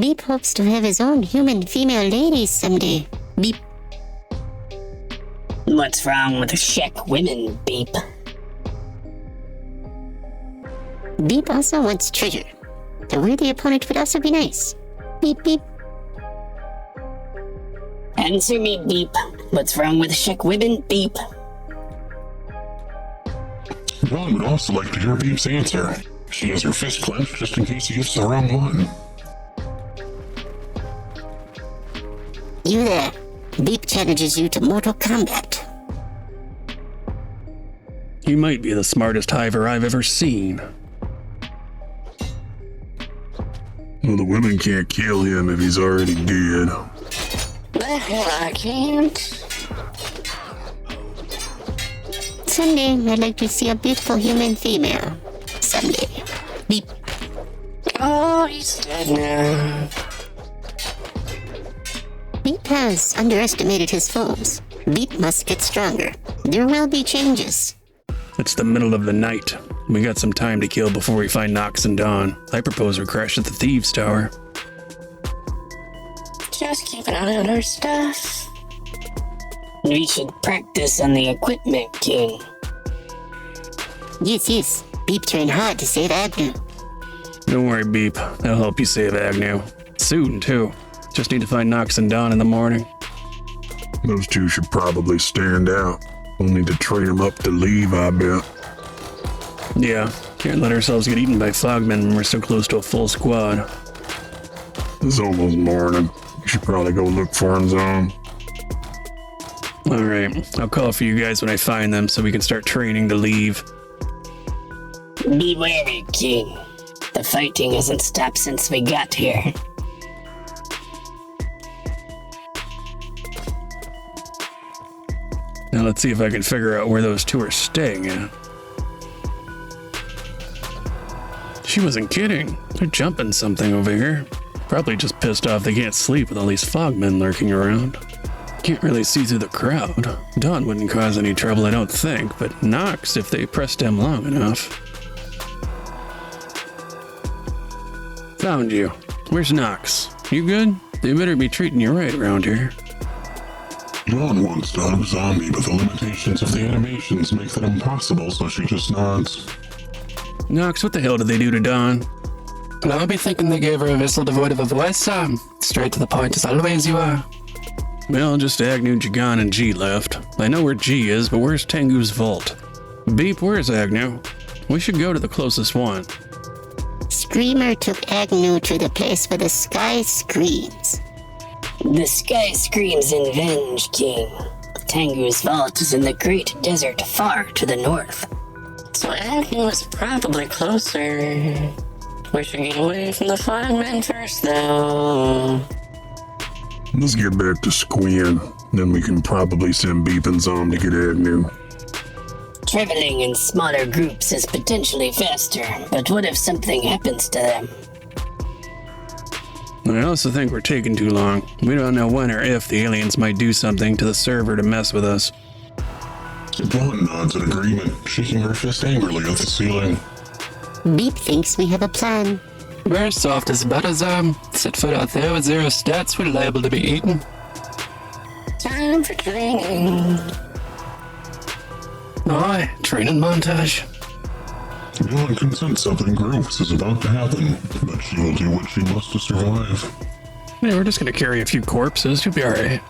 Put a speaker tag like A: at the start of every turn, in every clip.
A: Beep hopes to have his own human female ladies someday. Beep.
B: What's wrong with chic women, Beep?
A: Beep also wants treasure. A worthy opponent would also be nice. Beep, beep.
B: Answer me, Beep. What's wrong with chic women, Beep?
C: Ron would also like to hear Beep's answer. She has her fist clenched just in case he gets the wrong one.
A: You there. Beep challenges you to Mortal Kombat.
D: He might be the smartest hiver I've ever seen.
C: Well, the women can't kill him if he's already dead.
B: The hell I can't.
A: Someday, I'd like to see a beautiful human female. Someday. Beep.
B: Oh, he's dead now.
A: Beep has underestimated his foes. Beep must get stronger. There will be changes.
D: It's the middle of the night. We got some time to kill before we find Nox and Dawn. I propose we crash at the Thieves' Tower.
B: Just keep an eye on our stuff. We should practice on the equipment, King.
A: Yes. Beep trained hard to save Agnew.
D: Don't worry, Beep. I'll help you save Agnew. Soon, too. Just need to find Nox and Dawn in the morning.
C: Those two should probably stand out. We'll need to train them up to leave, I bet.
D: Yeah, can't let ourselves get eaten by frogmen when we're so close to a full squad.
C: It's almost morning. You should probably go look for him, Zone.
D: Alright, I'll call for you guys when I find them so we can start training to leave.
B: Be wary, King. The fighting hasn't stopped since we got here.
D: Now let's see if I can figure out where those two are staying at. She wasn't kidding. They're jumping something over here. Probably just pissed off they can't sleep with all these fogmen lurking around. Can't really see through the crowd. Dawn wouldn't cause any trouble, I don't think, but Nox if they pressed him long enough. Found you. Where's Nox? You good? They better be treating you right around here.
C: Dawn wants to hug Zombie, but the limitations of the animations make that impossible, so she just nods.
D: Nox, what the hell did they do to Dawn?
E: Well, I'll be thinking they gave her a whistle devoid of a voice, Sam. Straight to the point as always you are.
D: Well, just Agnew, Jagan, and G left. I know where G is, but where's Tengu's vault? Beep, where's Agnew? We should go to the closest one.
A: Screamer took Agnew to the place where the sky screams.
B: The sky screams in Venge, King. Tengu's vault is in the great desert far to the north. So Agnew is probably closer. We should get away from the frogmen first, though.
C: Let's get back to Squin, then we can probably send Beep and Zom to get Agnew.
B: Traveling in smaller groups is potentially faster, but what if something happens to them?
D: I also think we're taking too long. We don't know when or if the aliens might do something to the server to mess with us.
C: Dawn nods in agreement, shaking her fist angrily at the ceiling.
A: Beep thinks we have a plan.
E: We're soft as butter, Sam. Set foot out there with 0 stats, we're liable to be eaten.
B: Time for training.
E: Aye, training montage.
C: Dawn can sense something gross is about to happen, but she will do what she must to survive.
D: Yeah, we're just gonna carry a few corpses, you'll be alright.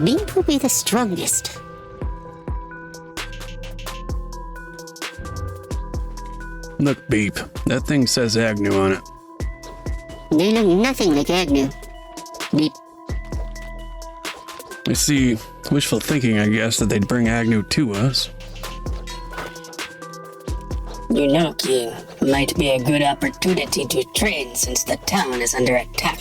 A: Beep will be the strongest.
D: Look, Beep, that thing says Agnew on it.
A: They look nothing like Agnew. Beep.
D: I see. Wishful thinking, I guess, that they'd bring Agnew to us.
B: You know, King, might be a good opportunity to train since the town is under attack.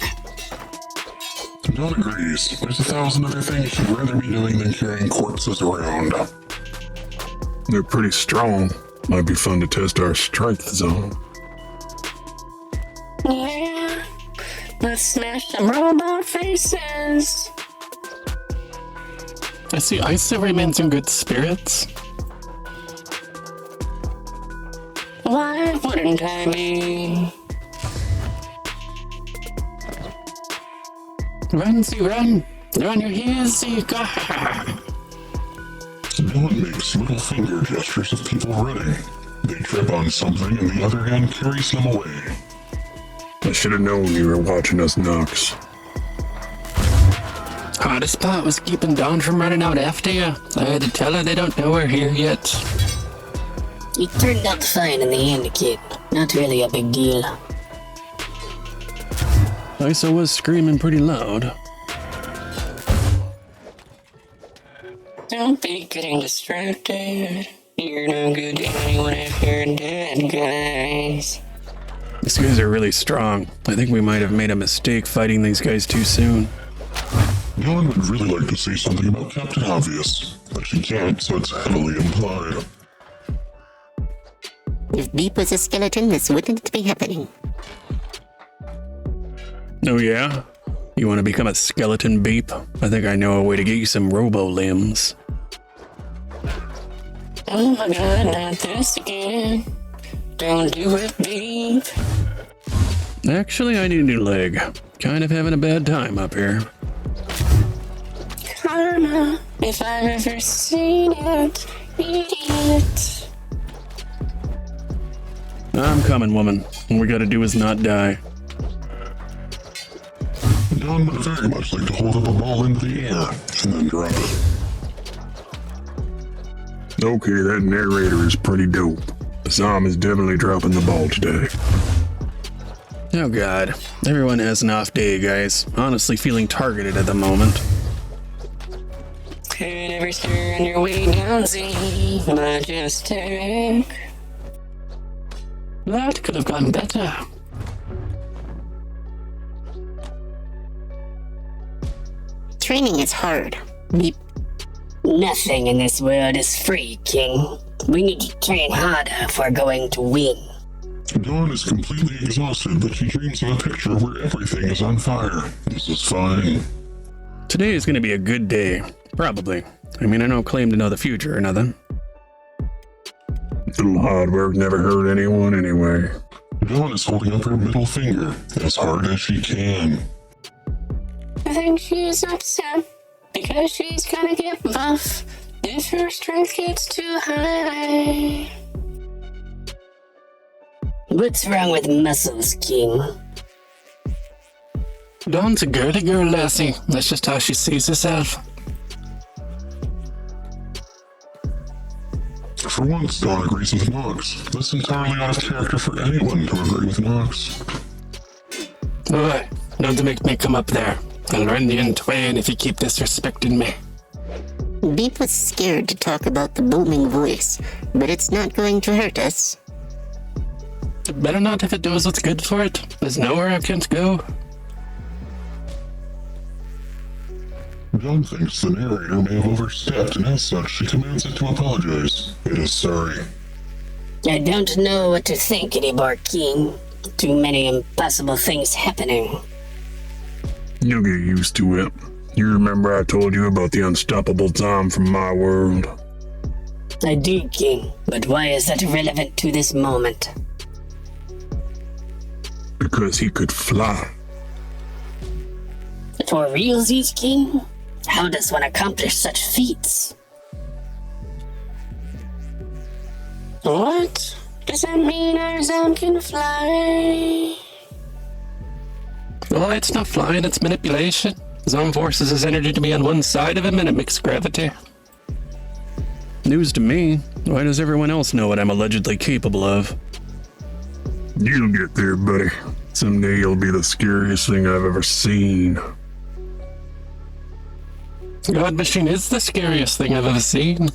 C: Dawn agrees. There's 1,000 other things she'd rather be doing than carrying corpses around. They're pretty strong. Might be fun to test our strength, Zone.
B: Yeah, let's smash some robot faces.
E: I see Isa remains in good spirits.
B: Why wouldn't I be?
E: Run, Z, run! You're on your heels, Z!
C: Dawn makes middle finger gestures of people running. They trip on something and the other hand carries them away.
F: I should have known you were watching us, Nox.
E: Hardest part was keeping Dawn from running out after you. I had to tell her they don't know we're here yet.
B: It turned out fine in the end, kid. Not really a big deal.
D: Isa was screaming pretty loud.
B: Don't be getting distracted. You're no good to anyone if you're dead, guys.
D: These guys are really strong. I think we might have made a mistake fighting these guys too soon.
C: Dawn would really like to say something about Captain Obvious, but she can't, so it's heavily implied.
A: If Beep was a skeleton, this wouldn't be happening.
D: Oh yeah? You want to become a skeleton, Beep? I think I know a way to get you some robo-limbs.
B: Oh my god, not this again. Don't do it, Beep.
D: Actually, I need a new leg. Kind of having a bad time up here.
B: Karma, if I've ever seen it, idiot.
D: I'm coming, woman. All we gotta do is not die.
C: Dawn would very much like to hold up a ball into the air and then drop it.
F: Okay, that narrator is pretty dope. Zom is definitely dropping the ball today.
D: Oh god. Everyone has an off day, guys. Honestly feeling targeted at the moment.
B: Could ever stir on your way down, Z. Majestic.
E: That could have gone better.
A: Training is hard. Beep.
B: Nothing in this world is free, King. We need to train harder if we're going to win.
C: Dawn is completely exhausted, but she dreams of a picture where everything is on fire. This is fine.
D: Today is gonna be a good day. Probably. I mean, I don't claim to know the future or nothing.
F: Little hard work never hurt anyone anyway.
C: Dawn is holding up her middle finger as hard as she can.
B: I think she's upset because she's gonna get buff if her strength gets too high. What's wrong with muscles, King?
E: Dawn's a girly girl, Lassie. That's just how she sees herself.
C: For once, Dawn agrees with Nox. That's entirely out of character for anyone to agree with Nox.
E: Oi, don't make me come up there. I'll rend you in twain if you keep disrespecting me.
A: Beep was scared to talk about the booming voice, but it's not going to hurt us.
E: It better not if it does what's good for it. There's nowhere I can't go.
C: Dawn thinks the narrator may have overstepped, and as such, she commands it to apologize. It is sorry.
B: I don't know what to think anymore, King. Too many impossible things happening.
F: You'll get used to it. You remember I told you about the unstoppable Zom from my world?
B: I do, King, but why is that relevant to this moment?
F: Because he could fly.
B: For realsies, King? How does one accomplish such feats? What? Does that mean our Zom can fly?
E: Oh, it's not flying, it's manipulation. Zom forces his energy to be on one side of him and it makes gravity.
D: News to me. Why does everyone else know what I'm allegedly capable of?
F: You'll get there, buddy. Someday you'll be the scariest thing I've ever seen.
E: God Machine is the scariest thing I've ever seen.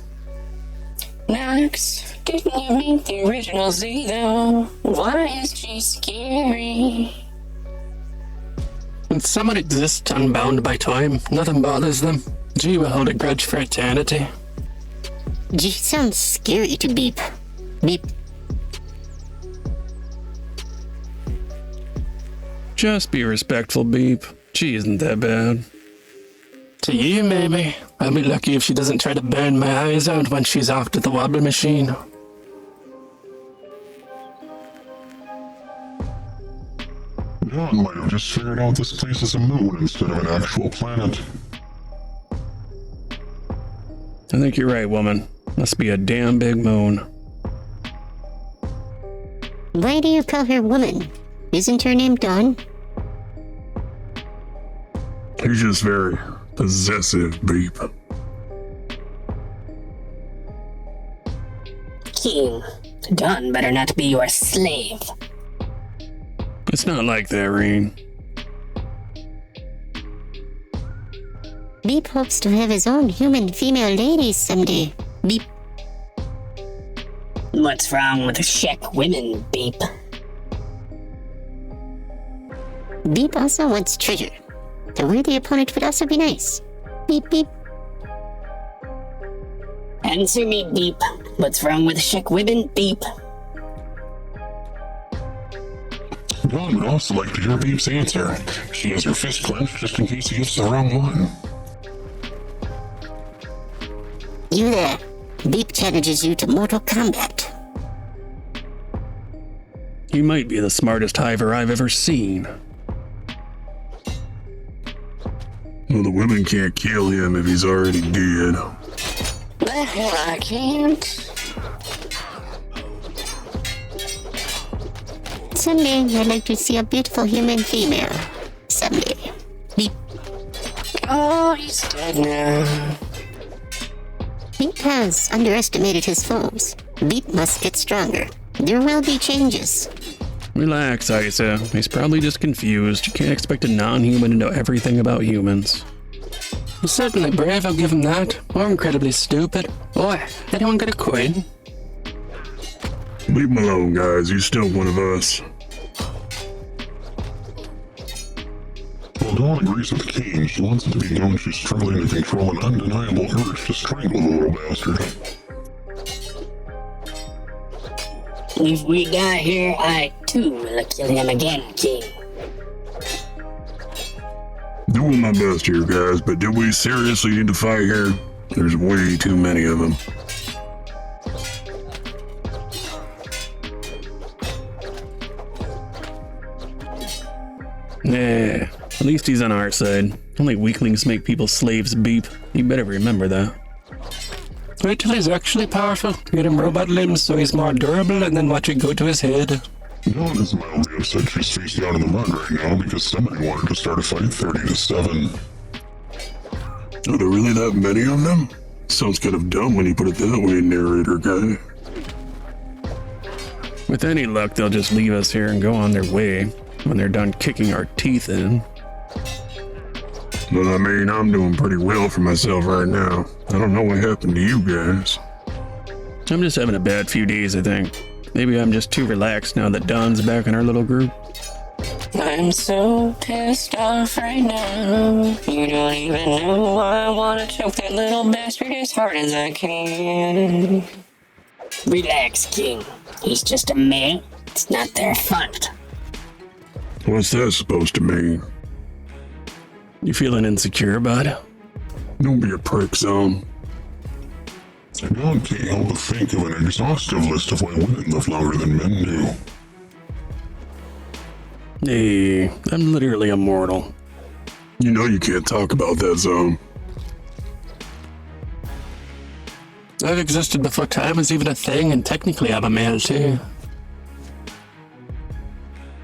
B: Nox, didn't you meet the original Z though? Why is she scary?
E: When someone exists unbound by time, nothing bothers them. G will hold a grudge for eternity.
A: G sounds scary to Beep. Beep.
D: Just be respectful, Beep. She isn't that bad.
E: To you, maybe. I'll be lucky if she doesn't try to burn my eyes out when she's off to the wobble machine.
C: John might have just figured out this place is a moon instead of an actual planet.
D: I think you're right, woman. Must be a damn big moon.
A: Why do you call her woman? Isn't her name Dawn?
F: He's just very possessive, Beep.
B: King, Dawn better not be your slave.
D: It's not like that, Rain.
A: Beep hopes to have his own human female ladies someday. Beep.
B: What's wrong with Shek women, Beep?
A: Beep also wants treasure. A worthy opponent would also be nice. Beep beep.
B: Answer me, Beep. What's wrong with Shek women, Beep?
C: John would also like to hear Beep's answer. She has her fist clenched just in case he gets the wrong one.
A: You there. Beep challenges you to mortal combat.
D: He might be the smartest hiver I've ever seen.
F: Well, the women can't kill him if he's already dead.
B: The hell I can't.
A: Someday I'd like to see a beautiful human female. Someday. Beep.
B: Oh, he's dead now.
A: Beep has underestimated his foes. Beep must get stronger. There will be changes.
D: Relax, Isa. He's probably just confused. You can't expect a non-human to know everything about humans.
E: He's certainly brave, I'll give him that. Or incredibly stupid. Boy, anyone get a coin?
F: Leave him alone, guys. He's still one of us.
C: Well, Dawn agrees with the king. She wants it to be known she's struggling to control an undeniable urge to strangle the little bastard.
B: If we die here, I too will kill him again, King.
F: Doing my best here, guys, but do we seriously need to fight here? There's way too many of them.
D: Nah, at least he's on our side. Only weaklings make people slaves, Beep. You better remember that.
E: Wait till he's actually powerful. Get him robot limbs so he's more durable and then watch it go to his head.
C: Dawn is mildly upset she's face down in the mud right now because somebody wanted to start a fight 30-7.
F: Are there really that many of them? Sounds kind of dumb when you put it that way, narrator guy.
D: With any luck, they'll just leave us here and go on their way when they're done kicking our teeth in.
F: Well, I mean, I'm doing pretty well for myself right now. I don't know what happened to you guys.
D: I'm just having a bad few days, I think. Maybe I'm just too relaxed now that Dawn's back in our little group.
B: I'm so pissed off right now. You don't even know I want to choke that little bastard as hard as I can. Relax, King. He's just a male. It's not their fault.
F: What's that supposed to mean?
D: You feeling insecure, bud?
F: Don't be a prick, son.
C: Dawn can't help but think of an exhaustive list of why women live longer than men do.
D: Hey, I'm literally immortal.
F: You know you can't talk about that, Zone.
E: I've existed before time was even a thing, and technically I'm a male too.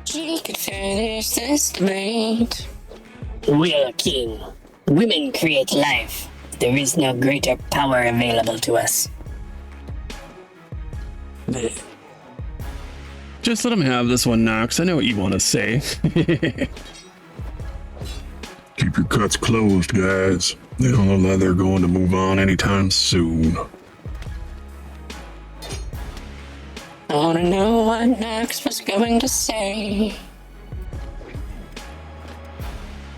B: She could finish this debate. Well, King, women create life. There is no greater power available to us.
D: Just let him have this one, Knox. I know what you want to say.
F: Keep your cuts closed, guys. They don't look like they're going to move on anytime soon.
B: I wanna know what Knox was going to say.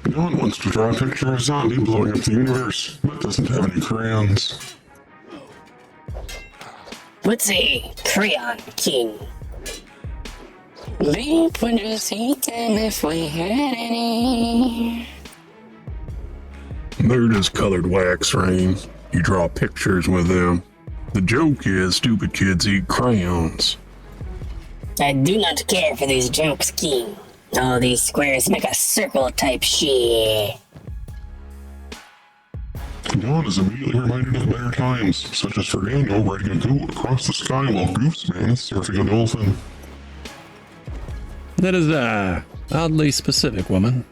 C: Dawn wants to draw a picture of a zombie blowing up the universe, but doesn't have any crayons.
B: What's a crayon, King? Beep would just eat them if we had any.
F: They're just colored wax, Rain. You draw pictures with them. The joke is stupid kids eat crayons.
B: I do not care for these jokes, King. All these squares make a circle type shit.
C: Dawn is immediately reminded of better times, such as Fernando riding a goat across the sky while Gooseman is surfing a dolphin.
D: That is, oddly specific, woman.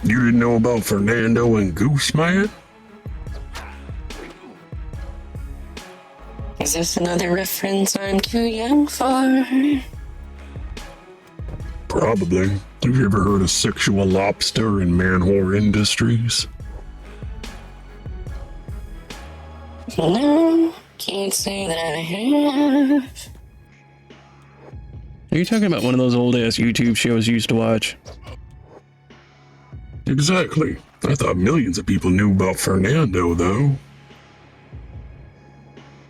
F: You didn't know about Fernando and Gooseman?
B: Is this another reference I'm too young for?
F: Probably. Have you ever heard of sexual lobster and man-whore industries?
B: No, can't say that I have.
D: Are you talking about one of those old-ass YouTube shows you used to watch?
F: Exactly. I thought millions of people knew about Fernando, though.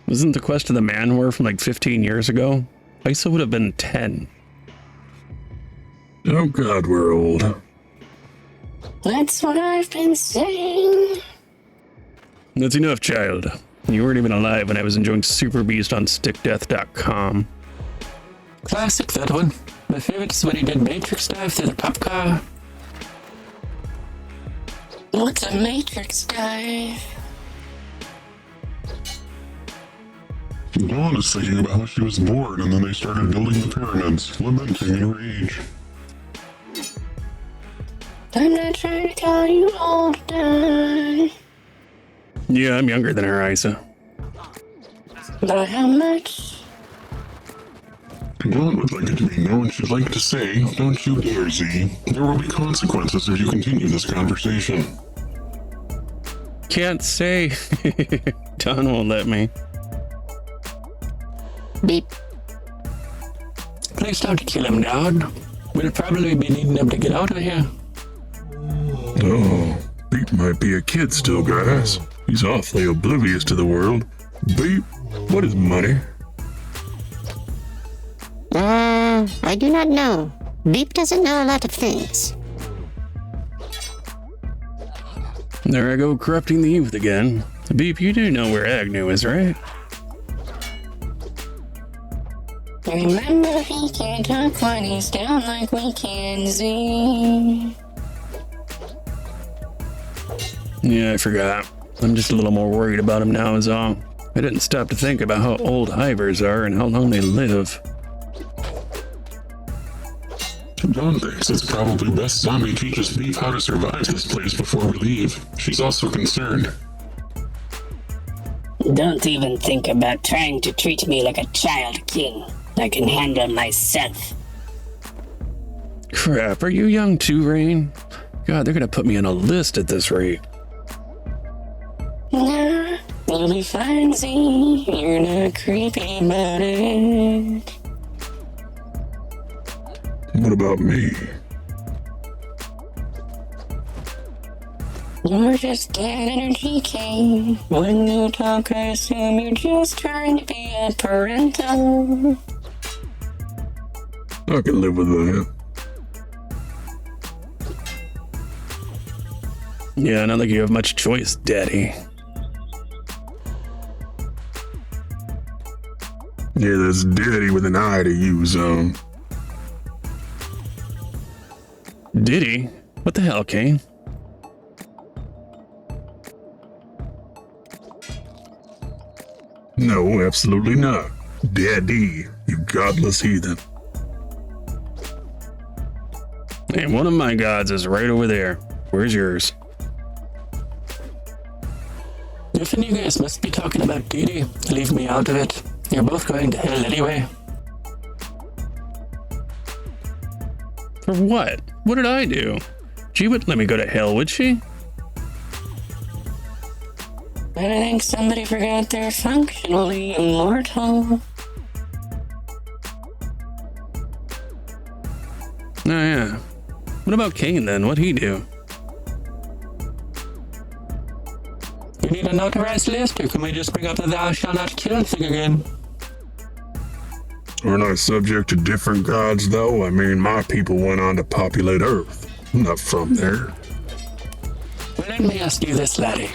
D: Wasn't the Quest of the Man-Whore from like 15 years ago? I still would have been 10.
F: Oh god, we're old.
B: That's what I've been saying.
D: That's enough, child. You weren't even alive when I was enjoying Super Beast on stickdeath.com.
E: Classic, that one. My favorite is when he did Matrix dive through the cop car.
B: What's a matrix dive?
C: Dawn is thinking about how she was bored and then they started building the pyramids, lamenting in rage.
B: I'm not trying to call you old, Dawn.
D: Yeah, I'm younger than her, Isa.
B: By how much?
C: Dawn would like it to be known she'd like to say, don't you dare, Z. There will be consequences if you continue this conversation.
D: Can't say. Don won't let me.
A: Beep.
E: Please don't kill him, Dad. We'll probably be needing him to get out of here.
F: Oh, Beep might be a kid still, guys. He's awfully oblivious to the world. Beep, what is money?
A: I do not know. Beep doesn't know a lot of things.
D: There I go, corrupting the youth again. Beep, you do know where Agnew is, right?
B: Remember, he can't talk when he's down like we can, Z.
D: Yeah, I forgot. I'm just a little more worried about him now is all. I didn't stop to think about how old hivers are and how long they live.
C: Dawn thinks it's probably best Zombie teaches Beef how to survive this place before we leave. She's also concerned.
B: Don't even think about trying to treat me like a child king. I can handle myself.
D: Crap, are you young too, Rain? God, they're gonna put me on a list at this rate.
B: Nah, you'll be fine, Z. You're not creepy about it.
F: What about me?
B: You're just dead energy king. When you talk, I assume you're just trying to be a parental.
F: I can live with that.
D: Yeah, not like you have much choice, Daddy.
F: Yeah, that's daddy with an eye to use,
D: Did he? What the hell, Kane?
F: No, absolutely not. Daddy, you godless heathen.
D: Hey, one of my gods is right over there. Where's yours?
E: Griffin, you guys must be talking about Didi. Leave me out of it. You're both going to hell anyway.
D: For what? What did I do? She wouldn't let me go to hell, would she?
B: I think somebody forgot they're functionally immortal.
D: Oh, yeah. What about Kane, then? What'd he do?
E: You need an authorized list, or can we just bring up the thou shalt not kill thing again?
F: Aren't I subject to different gods, though? I mean, my people went on to populate Earth. I'm not from there.
E: Well, let me ask you this, laddie.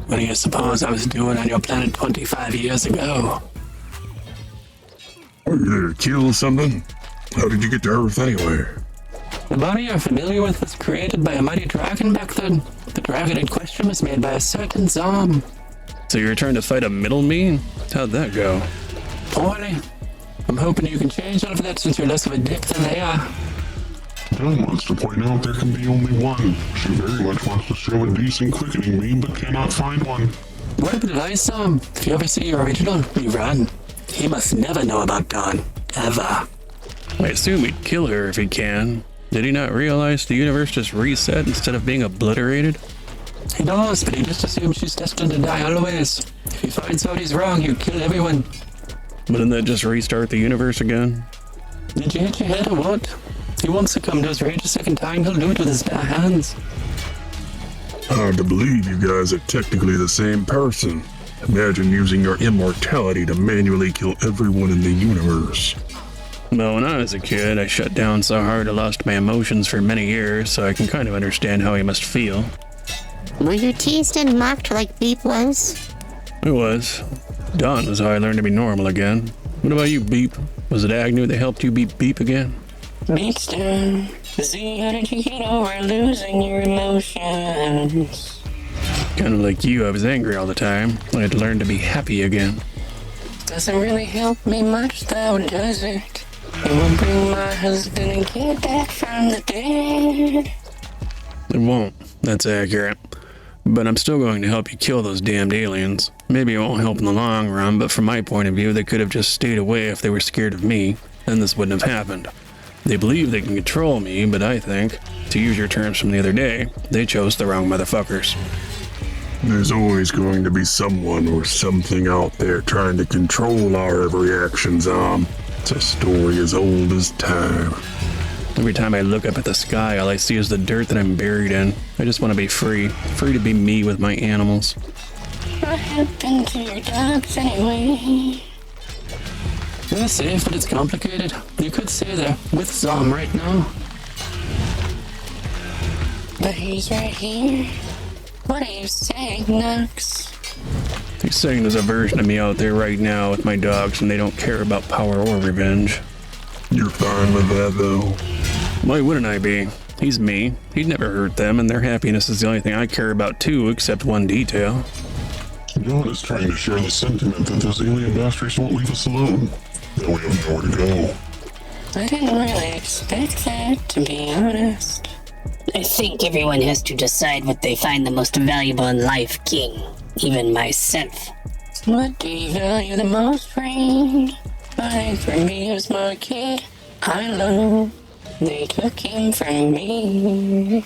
E: What do you suppose I was doing on your planet 25 years ago?
F: Were you there to kill something?
C: How did you get to Earth anyway?
E: The body you're familiar with was created by a mighty dragon back then. The dragon in question was made by a certain Zom.
D: So you're trying to fight a middle me? How'd that go?
E: Poorly. I'm hoping you can change all of that since you're less of a dick than they are.
C: John wants to point out there can be only one. She very much wants to show a decent quickening beam, but cannot find one.
E: What about advice, Zom? If you ever see your original, you run. He must never know about Dawn. Ever.
D: I assume he'd kill her if he can. Did he not realize the universe just reset instead of being obliterated?
E: He knows, but he just assumes she's destined to die always. If he finds out he's wrong, he'll kill everyone.
D: Wouldn't that just restart the universe again?
E: Did you hit your head or what? He won't succumb to his rage a second time, he'll do it with his bare hands.
C: Hard to believe you guys are technically the same person. Imagine using your immortality to manually kill everyone in the universe.
D: Well, when I was a kid, I shut down so hard I lost my emotions for many years, so I can kind of understand how he must feel.
A: Were you teased and mocked like Beep was?
D: It was. Dawn was how I learned to be normal again. What about you, Beep? Was it Agnew that helped you beat Beep again?
B: Beatstone, see, how did you get over losing your emotions?
D: Kind of like you, I was angry all the time. I had to learn to be happy again.
B: Doesn't really help me much though, does it? It will bring my husband and kid back from the dead.
D: It won't. That's accurate. But I'm still going to help you kill those damned aliens. Maybe it won't help in the long run, but from my point of view, they could have just stayed away if they were scared of me, then this wouldn't have happened. They believe they can control me, but I think, to use your terms from the other day, they chose the wrong motherfuckers.
C: There's always going to be someone or something out there trying to control our every action, Zom. It's a story as old as time.
D: Every time I look up at the sky, all I see is the dirt that I'm buried in. I just want to be free. Free to be me with my animals.
B: What happened to your dogs anyway?
E: They're safe, but it's complicated. You could say they're with Zom right now.
B: But he's right here. What are you saying, Nux?
D: He's saying there's a version of me out there right now with my dogs and they don't care about power or revenge.
C: You're fine with that, though?
D: Why wouldn't I be? He's me. He'd never hurt them, and their happiness is the only thing I care about too, except one detail.
C: God is trying to share the sentiment that those alien bastards won't leave us alone. That we have nowhere to go.
B: I didn't really expect that, to be honest. I think everyone has to decide what they find the most valuable in life, King. Even myself. What do you value the most, Rain? I, for me, was my kid. I love. They took him from me.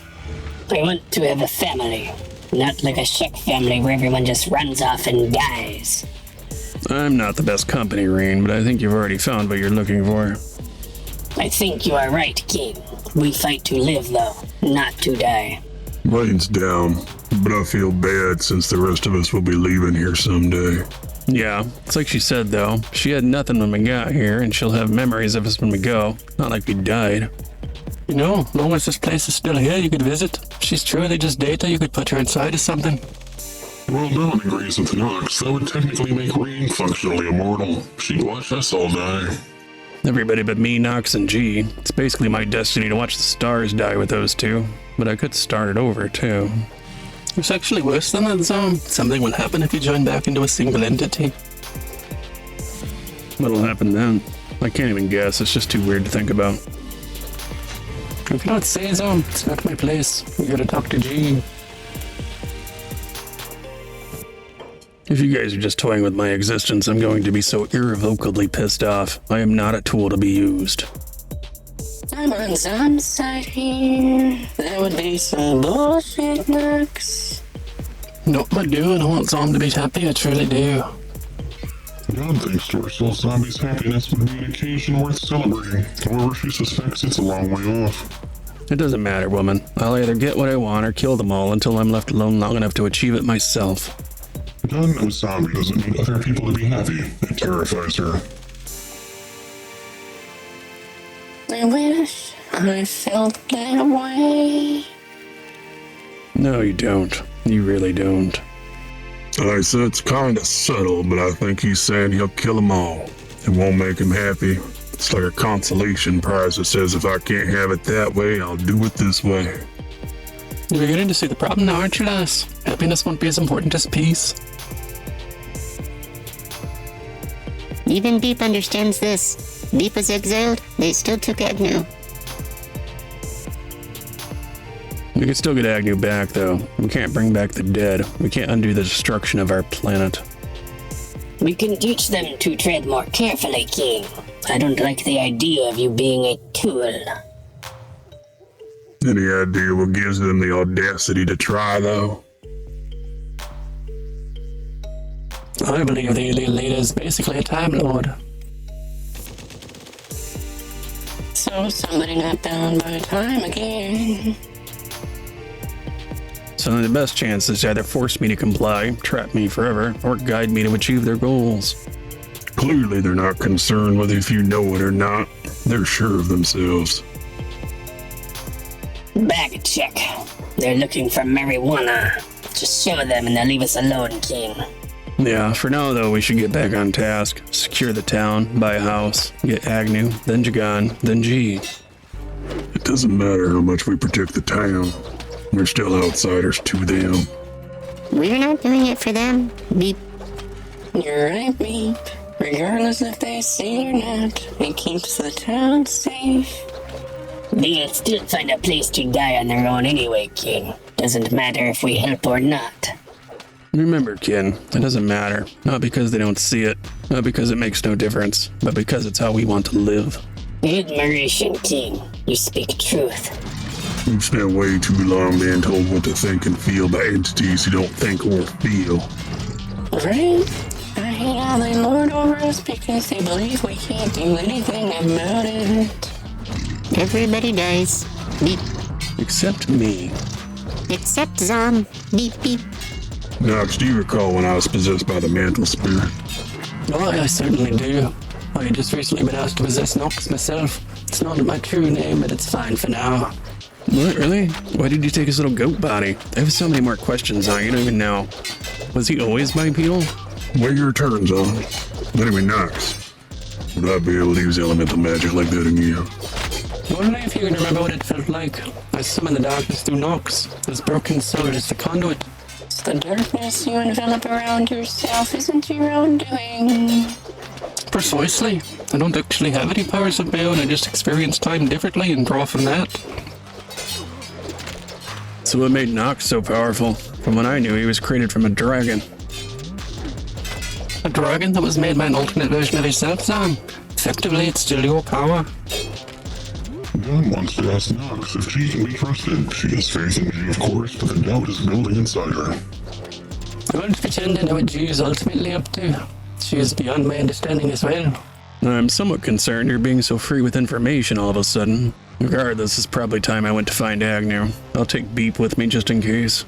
B: I want to have a family. Not like a Shek family where everyone just runs off and dies.
D: I'm not the best company, Rain, but I think you've already found what you're looking for.
B: I think you are right, King. We fight to live, though, not to die.
C: Rain's down, but I feel bad since the rest of us will be leaving here someday.
D: Yeah, it's like she said, though. She had nothing when we got here, and she'll have memories of us when we go. Not like we died.
E: You know, long as this place is still here, you could visit. She's truly just data, you could put her inside of something.
C: Well, Dawn agrees with Nox. That would technically make Rain functionally immortal. She'd watch us all die.
D: Everybody but me, Nox, and G. It's basically my destiny to watch the stars die with those two. But I could start it over, too.
E: It's actually worse than that, Zom. Something will happen if you join back into a single entity.
D: What'll happen then? I can't even guess. It's just too weird to think about.
E: If you don't say, Zom, it's not my place. You gotta talk to G.
D: If you guys are just toying with my existence, I'm going to be so irrevocably pissed off. I am not a tool to be used.
B: I'm on Zom's side here. That would be some bullshit, Nux.
E: No, I do, and I want Zom to be happy, I truly do.
C: God thinks to herself Zombie's happiness would be an occasion worth celebrating. However, she suspects it's a long way off.
D: It doesn't matter, woman. I'll either get what I want or kill them all until I'm left alone long enough to achieve it myself.
C: Dawn knows Zombie doesn't need other people to be happy. It terrifies her.
B: I wish I felt that way.
D: No, you don't. You really don't.
C: I said it's kinda subtle, but I think he's saying he'll kill them all. It won't make him happy.
F: It's like a consolation prize that says if I can't have it that way, I'll do it this way.
E: You're beginning to see the problem now, aren't you, lass? Happiness won't be as important as peace.
A: Even Beep understands this. Beep was exiled, they still took Agnew.
D: We can still get Agnew back, though. We can't bring back the dead. We can't undo the destruction of our planet.
B: We can teach them to tread more carefully, King. I don't like the idea of you being a tool.
F: Any idea what gives them the audacity to try, though?
E: I believe the alien leader is basically a Time Lord.
B: So somebody not bound by time again.
D: So the best chance is to either force me to comply, trap me forever, or guide me to achieve their goals.
F: Clearly they're not concerned whether if you know it or not. They're sure of themselves.
B: Bag check. They're looking for marijuana. Just show them and they'll leave us alone, King.
D: Yeah, for now though, we should get back on task. Secure the town, buy a house, get Agnew, then Jagan, then G.
F: It doesn't matter how much we protect the town. We're still outsiders to them.
A: We're not doing it for them. Beep.
B: You're right, Beep. Regardless if they see it or not, it keeps the town safe. They'll still find a place to die on their own anyway, King. Doesn't matter if we help or not.
D: Remember, kid, it doesn't matter. Not because they don't see it, not because it makes no difference, but because it's how we want to live.
B: Admiration, King. You speak truth.
F: We've spent way too long being told what to think and feel by entities who don't think or feel.
B: Right? I hate how they lord over us because they believe we can't do anything about it.
A: Everybody dies. Beep.
D: Except me.
A: Except Zom. Beep beep.
F: Nox, do you recall when I was possessed by the mantle spirit?
E: Oh, I certainly do. I just recently been asked to possess Nox myself. It's not my true name, but it's fine for now.
D: What, really? Why did you take his little goat body? I have so many more questions on it, you don't even know. Was he always bipedal?
F: Wait your turns on. Anyway, Nox, would I be able to use elemental magic like that again?
E: Only if you can remember what it felt like. I summoned the darkness through Nox. His broken soul is the conduit.
B: It's the darkness you envelop around yourself isn't your own doing.
E: Precisely. I don't actually have any powers of my own. I just experience time differently and draw from that.
D: So what made Nox so powerful? From what I knew, he was created from a dragon.
E: A dragon that was made by an alternate version of yourself, Sam. Effectively, it's still your power.
C: John wants to ask Nox if she can be trusted. She has faith in G, of course, but the doubt is building inside her.
E: I won't pretend I know what G is ultimately up to. She is beyond my understanding as well.
D: I'm somewhat concerned you're being so free with information all of a sudden. Regardless, it's probably time I went to find Agnew. I'll take Beep with me just in case.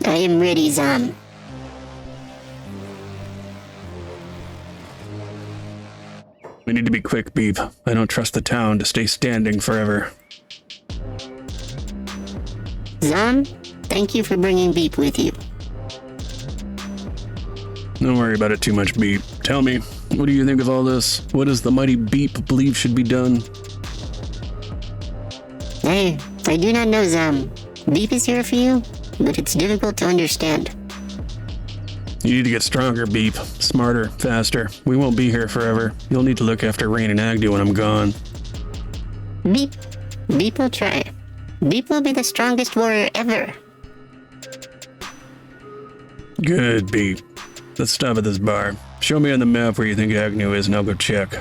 A: I am ready, Zom.
D: We need to be quick, Beep. I don't trust the town to stay standing forever.
A: Zom, thank you for bringing Beep with you.
D: Don't worry about it too much, Beep. Tell me, what do you think of all this? What does the mighty Beep believe should be done?
A: I do not know, Zom. Beep is here for you, but it's difficult to understand.
D: You need to get stronger, Beep. Smarter, faster. We won't be here forever. You'll need to look after Rain and Agnew when I'm gone.
A: Beep. Beep will try. Beep will be the strongest warrior ever.
D: Good, Beep. Let's stop at this bar. Show me on the map where you think Agnew is and I'll go check.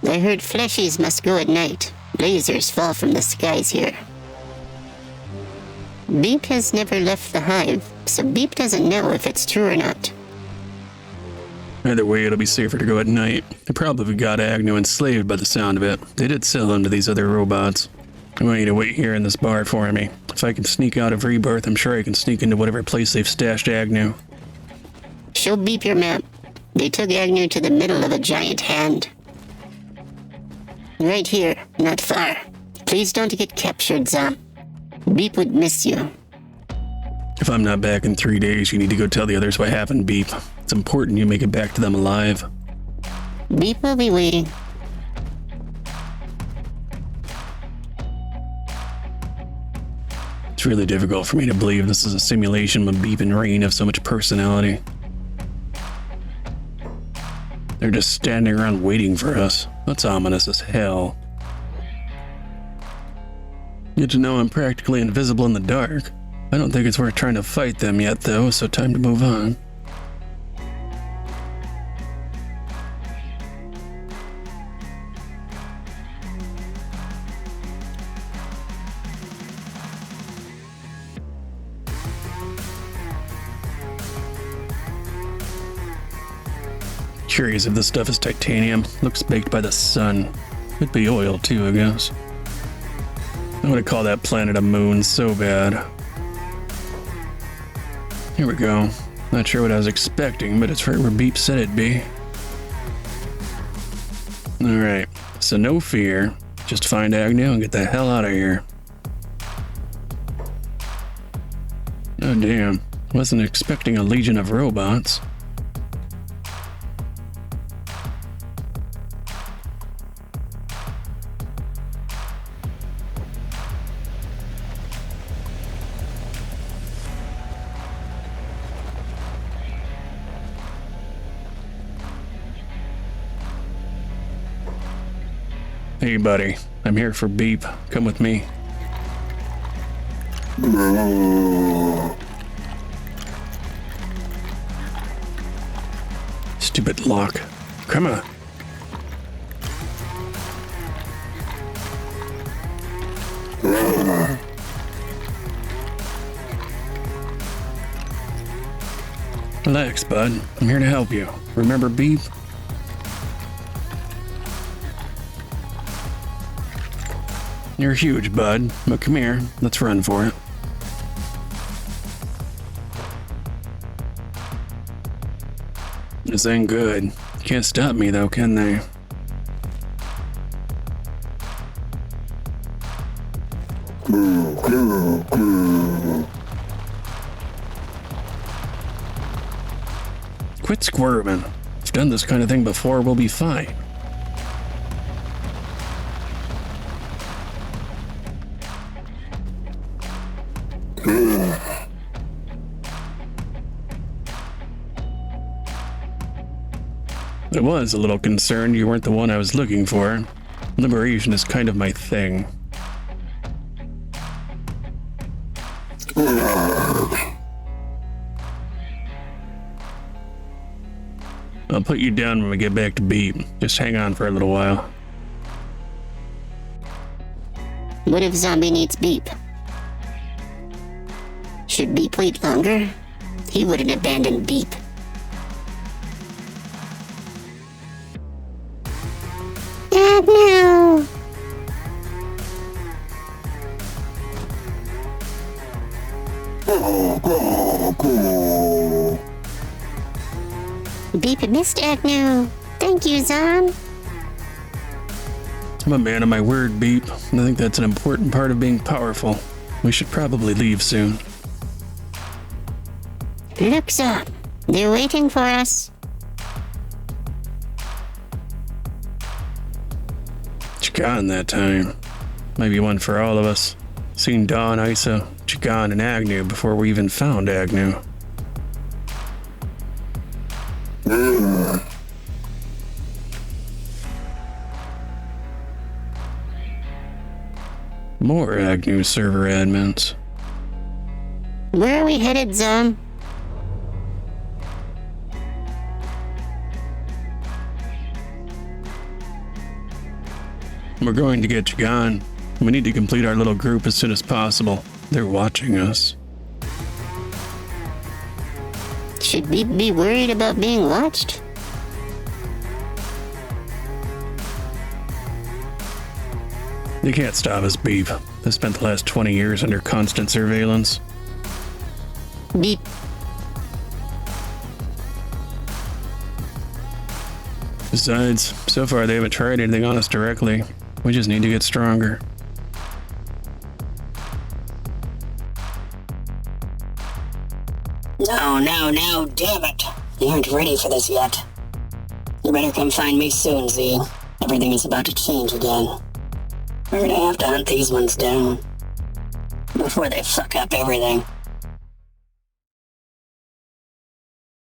A: I heard fleshies must go at night. Lasers fall from the skies here. Beep has never left the hive, so Beep doesn't know if it's true or not.
D: Either way, it'll be safer to go at night. They probably got Agnew enslaved by the sound of it. They did sell him to these other robots. I want you to wait here in this bar for me. If I can sneak out of Rebirth, I'm sure I can sneak into whatever place they've stashed Agnew.
A: Show Beep your map. They took Agnew to the middle of a giant hand. Right here, not far. Please don't get captured, Zom. Beep would miss you.
D: If I'm not back in 3 days, you need to go tell the others what happened, Beep. It's important you make it back to them alive.
A: Beep will be waiting.
D: It's really difficult for me to believe this is a simulation when Beep and Rain have so much personality. They're just standing around waiting for us. That's ominous as hell. Good to know I'm practically invisible in the dark. I don't think it's worth trying to fight them yet, though, so time to move on. Curious if this stuff is titanium. Looks baked by the sun. Could be oil too, I guess. I want to call that planet a moon so bad. Here we go. Not sure what I was expecting, but it's right where Beep said it'd be. Alright, so no fear. Just find Agnew and get the hell out of here. Oh damn, wasn't expecting a legion of robots. Hey buddy, I'm here for Beep. Come with me. Stupid lock. Come on. Relax, bud. I'm here to help you. Remember Beep? You're huge, bud, but come here, let's run for it. This ain't good. Can't stop me though, can they? Quit squirming. I've done this kind of thing before, we'll be fine. I was a little concerned you weren't the one I was looking for. Liberation is kind of my thing. I'll put you down when we get back to Beep. Just hang on for a little while.
A: What if Zombie needs Beep? Should Beep wait longer? He wouldn't abandon Beep. No. Beep missed Agnew. Thank you, Zom.
D: I'm a man of my word, Beep. I think that's an important part of being powerful. We should probably leave soon.
A: Look, Zom. They're waiting for us.
D: Chikan that time. Maybe one for all of us. Seen Dawn, Isa, Chikan, and Agnew before we even found Agnew. More Agnew server admins.
A: Where are we headed, Zom?
D: We're going to get Chikan. We need to complete our little group as soon as possible. They're watching us.
A: Should Beep be worried about being watched?
D: They can't stop us, Beep. They spent the last 20 years under constant surveillance.
A: Beep.
D: Besides, so far they haven't tried anything on us directly. We just need to get stronger.
B: No, damn it. You aren't ready for this yet. You better come find me soon, Z. Everything is about to change again. We're gonna have to hunt these ones down before they fuck up everything.